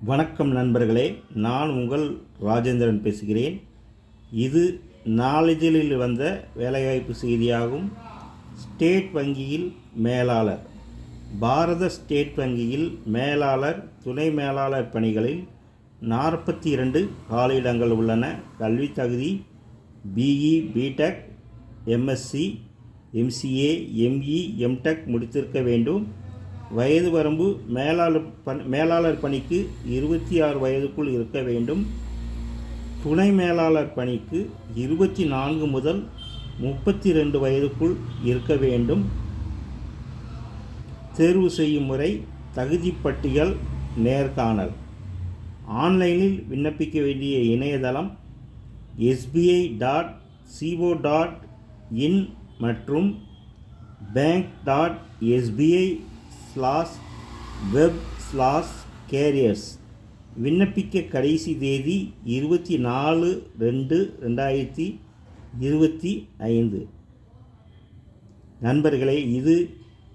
வணக்கம் நண்பர்களே, நான் உங்கள் ராஜேந்திரன் பேசுகிறேன். இது நாளிதழில் வந்த வேலைவாய்ப்பு செய்தியாகும். ஸ்டேட் வங்கியில் மேலாளர், பாரத ஸ்டேட் வங்கியில் மேலாளர், துணை மேலாளர் பணிகளில் 42 காலியிடங்கள் உள்ளன. கல்வி தகுதி BE, BTech, MSc, MCA, ME, MTech முடித்திருக்க வேண்டும். வயது வரம்பு மேலாளர் பணிக்கு 26 வயதுக்குள் இருக்க வேண்டும். துணை மேலாளர் பணிக்கு 24 முதல் 32 வயதுக்குள் இருக்க வேண்டும். தேர்வு செய்யும் முறை தகுதி பட்டியல், நேர்காணல். ஆன்லைனில் விண்ணப்பிக்க வேண்டிய இணையதளம் sbi.co.in மற்றும் bank.sbi/web/careers. விண்ணப்பிக்க கடைசி தேதி 24/2/2025. நண்பர்களே, இது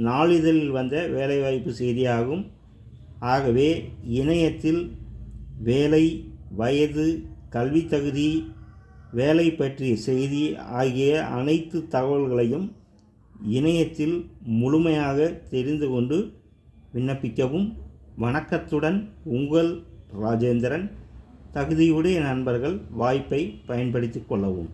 நாளிதழில் வந்த வேலைவாய்ப்பு செய்தியாகும். ஆகவே இணையத்தில் வேலை, வயது, கல்வி தகுதி, வேலை பற்றிய செய்தி ஆகிய அனைத்து தகவல்களையும் இணையத்தில் முழுமையாக தெரிந்து கொண்டு விண்ணப்பிக்கவும். வணக்கத்துடன் உங்கள் ராஜேந்திரன். தகுதியுடைய நண்பர்கள் வாய்ப்பை பயன்படுத்திக் கொள்ளவும்.